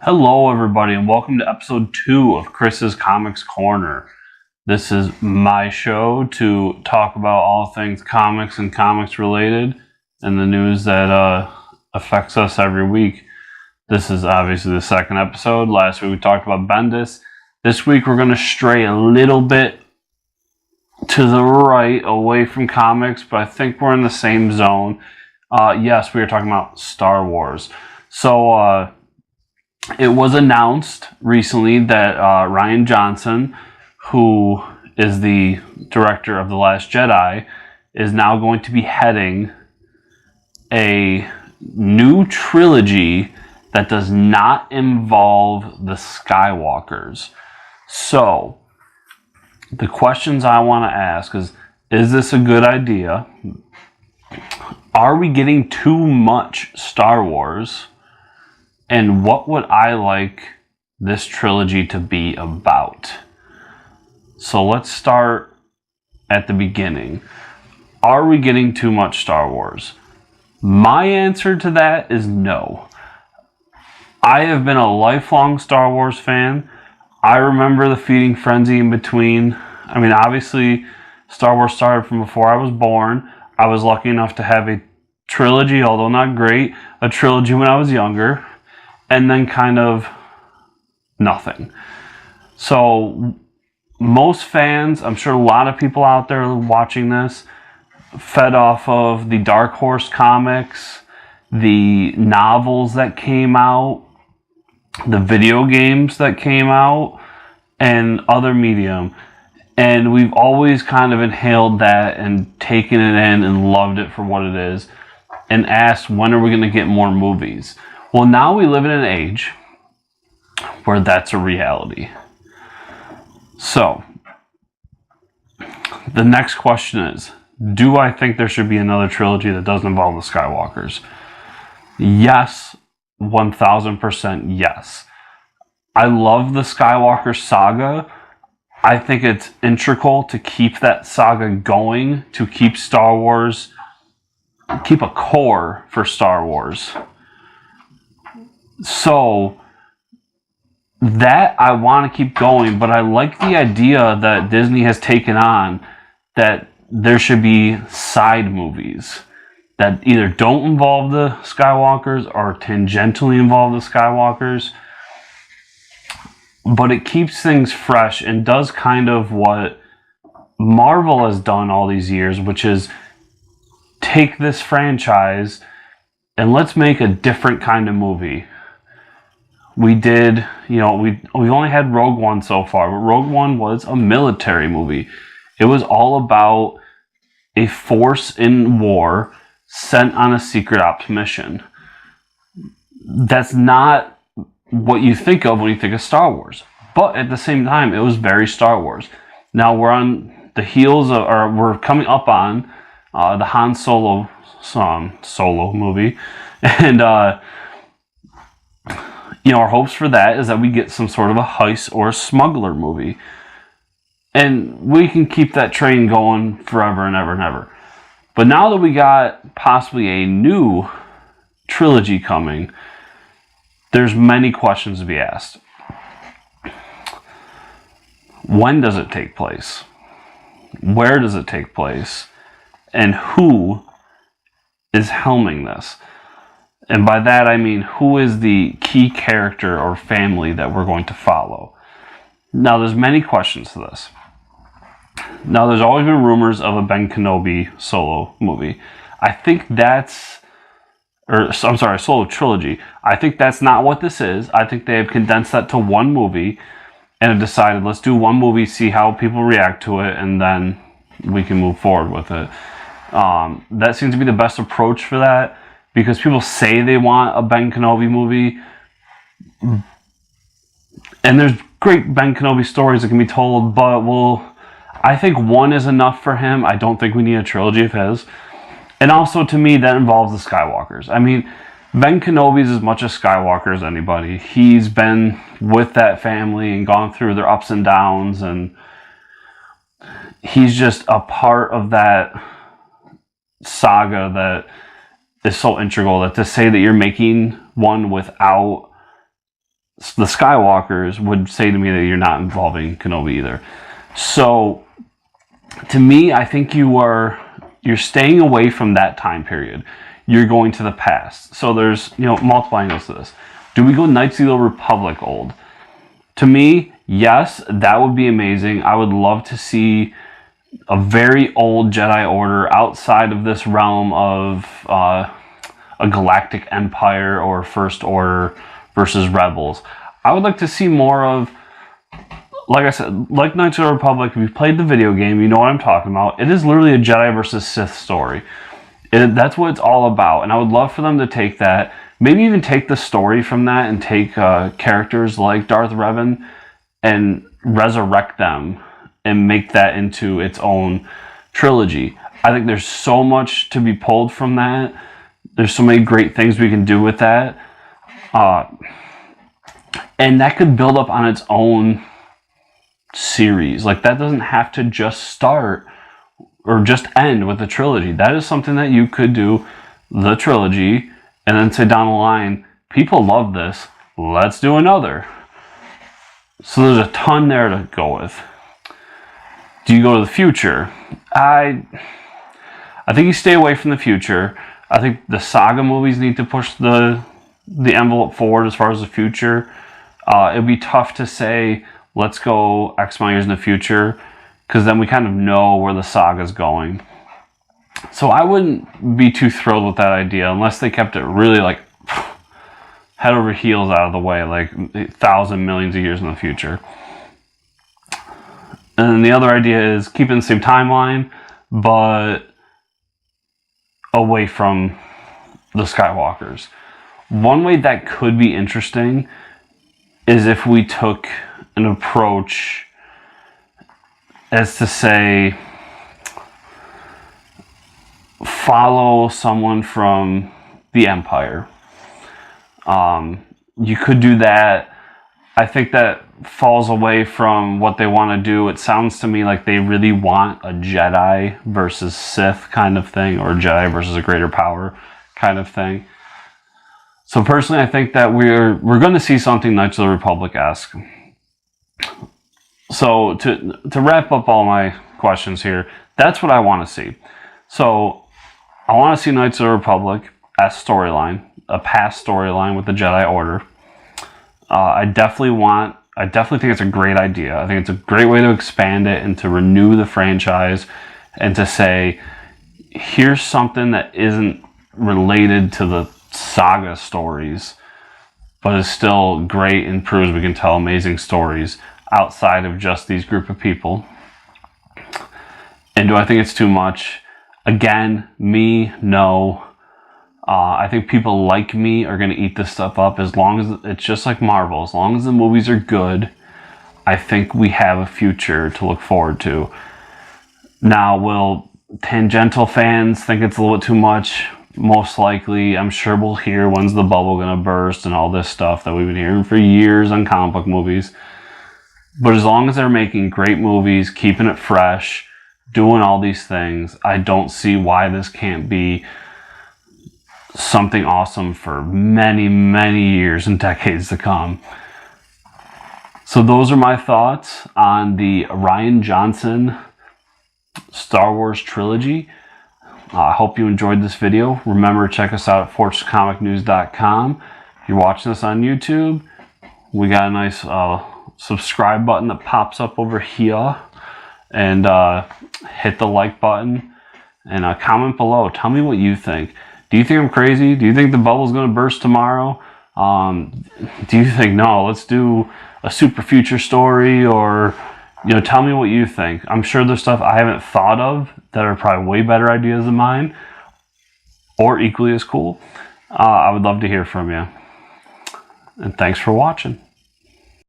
Hello, everybody, and welcome to episode 2 of Chris's Comics Corner. This is my show to talk about all things comics and comics related and the news that affects us every week. This is obviously the second episode. Last week we talked about Bendis. This week we're going to stray a little bit to the right, away from comics, but I think we're in the same zone. Yes, we are talking about Star Wars. So, it was announced recently that Rian Johnson, who is the director of The Last Jedi, is now going to be heading a new trilogy that does not involve the Skywalkers. So, the questions I want to ask is this a good idea? Are we getting too much Star Wars? And what would I like this trilogy to be about? So let's start at the beginning. Are we getting too much Star Wars? My answer to that is no. I have been a lifelong Star Wars fan. I remember the feeding frenzy in between. I mean, obviously, Star Wars started from before I was born. I was lucky enough to have a trilogy, although not great, a trilogy when I was younger. And then kind of nothing. So most fans, I'm sure a lot of people out there watching this, fed off of the Dark Horse comics, the novels that came out, the video games that came out, and other medium. And we've always kind of inhaled that and taken it in and loved it for what it is and asked, when are we going to get more movies? Well, now we live in an age where that's a reality. So, the next question is, do I think there should be another trilogy that doesn't involve the Skywalkers? Yes, 1000% yes. I love the Skywalker saga. I think it's integral to keep that saga going, to keep Star Wars, keep a core for Star Wars. So, that I want to keep going, but I like the idea that Disney has taken on that there should be side movies that either don't involve the Skywalkers or tangentially involve the Skywalkers. But it keeps things fresh and does kind of what Marvel has done all these years, which is take this franchise and let's make a different kind of movie. We did, we've only had Rogue One so far, but Rogue One was a military movie. It was all about a force in war sent on a secret ops mission. That's not what you think of when you think of Star Wars. But at the same time, it was very Star Wars. Now we're on the heels of, or we're coming up on the Han Solo movie. And, our hopes for that is that we get some sort of a heist or a smuggler movie. And we can keep that train going forever and ever and ever. But now that we got possibly a new trilogy coming, there's many questions to be asked. When does it take place? Where does it take place? And who is helming this? And by that I mean, who is the key character or family that we're going to follow? Now, there's many questions to this. Now, there's always been rumors of a Ben Kenobi solo movie. I think solo trilogy. I think that's not what this is. I think they have condensed that to one movie and have decided, let's do one movie, see how people react to it, and then we can move forward with it. That seems to be the best approach for that. Because people say they want a Ben Kenobi movie. And there's great Ben Kenobi stories that can be told. But, I think one is enough for him. I don't think we need a trilogy of his. And also, to me, that involves the Skywalkers. I mean, Ben Kenobi is as much a Skywalker as anybody. He's been with that family and gone through their ups and downs. And he's just a part of that saga that is so integral, that to say that you're making one without the Skywalkers would say to me that you're not involving Kenobi either. So to me, I think you're staying away from that time period. You're going to the past. So there's, multiple angles to this. Do we go Knights of the Republic old? To me, yes, that would be amazing. I would love to see a very old Jedi Order outside of this realm of a galactic empire or First Order versus Rebels. I would like to see more of, like I said, like Knights of the Republic. If you've played the video game, you know what I'm talking about. It is literally a Jedi versus Sith story. That's what it's all about. And I would love for them to take that, maybe even take the story from that and take characters like Darth Revan and resurrect them and make that into its own trilogy. I think there's so much to be pulled from that. There's so many great things we can do with that. And that could build up on its own series. Like, that doesn't have to just start or just end with the trilogy. That is something that you could do, the trilogy, and then say down the line, people love this, let's do another. So there's a ton there to go with. Do you go to the future? I think you stay away from the future. I think the saga movies need to push the envelope forward as far as the future. It'd be tough to say, let's go X amount of years in the future, because then we kind of know where the saga's going. So I wouldn't be too thrilled with that idea unless they kept it really like head over heels out of the way, like 1,000 millions of years in the future. And then the other idea is keeping the same timeline, but away from the Skywalkers. One way that could be interesting is if we took an approach as to say, follow someone from the Empire. You could do that. I think that falls away from what they want to do. It sounds to me like they really want a Jedi versus Sith kind of thing, or Jedi versus a greater power kind of thing. So personally, I think that we're going to see something Knights of the Republic-esque. So to wrap up all my questions here, that's what I want to see. So I want to see Knights of the Republic as storyline, a past storyline with the Jedi Order. I definitely think it's a great idea. I think it's a great way to expand it and to renew the franchise and to say, here's something that isn't related to the saga stories, but is still great and proves we can tell amazing stories outside of just these group of people. And do I think it's too much? Again, no. I think people like me are going to eat this stuff up as long as it's just like Marvel. As long as the movies are good, I think we have a future to look forward to. Now, will tangential fans think it's a little bit too much? Most likely. I'm sure we'll hear when's the bubble going to burst and all this stuff that we've been hearing for years on comic book movies. But as long as they're making great movies, keeping it fresh, doing all these things, I don't see why this can't be something awesome for many, many years and decades to come. So those are my thoughts on the Rian Johnson Star Wars trilogy. I hope you enjoyed this video. Remember, check us out at fortresscomicnews.com. If you're watching this on YouTube, we got a nice subscribe button that pops up over here. And hit the like button. And comment below. Tell me what you think. Do you think I'm crazy? Do you think the bubble's going to burst tomorrow? Do you think, no, let's do a super future story? Or, tell me what you think. I'm sure there's stuff I haven't thought of that are probably way better ideas than mine, or equally as cool. I would love to hear from you. And thanks for watching.